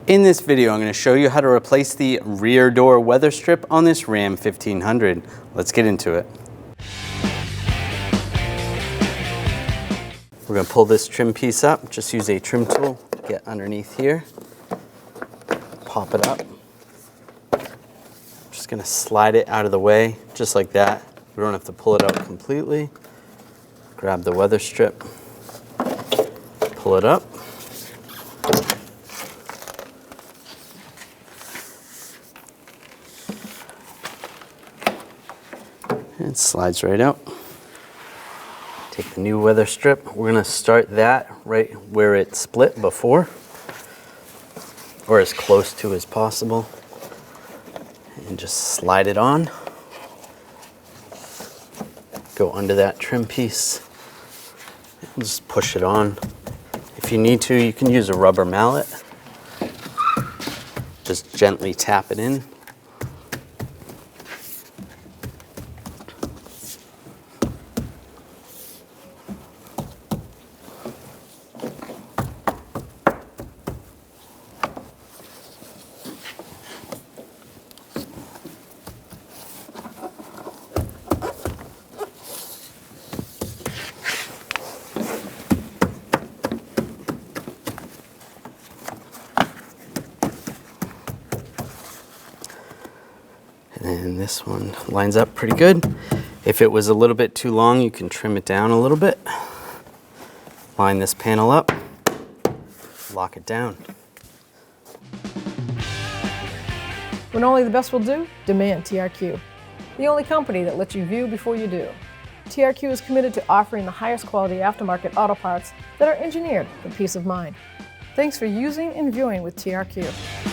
In this video, I'm going to show you how to replace the rear door weather strip on this Ram 1500. Let's get into it. We're going to pull this trim piece up. Just use a trim tool to get underneath here. Pop it up. Just going to slide it out of the way, just like that. We don't have to pull it out completely. Grab the weather strip, pull it up. It slides right out. Take the new weather strip. We're going to start that right where it split before, or as close to as possible, and just slide it on. Go under that trim piece and just push it on. If you need to, you can use a rubber mallet. Just gently tap it in. And this one lines up pretty good. If it was a little bit too long, you can trim it down a little bit. Line this panel up, lock it down. When only the best will do, demand TRQ. The only company that lets you view before you do. TRQ is committed to offering the highest quality aftermarket auto parts that are engineered for peace of mind. Thanks for using and viewing with TRQ.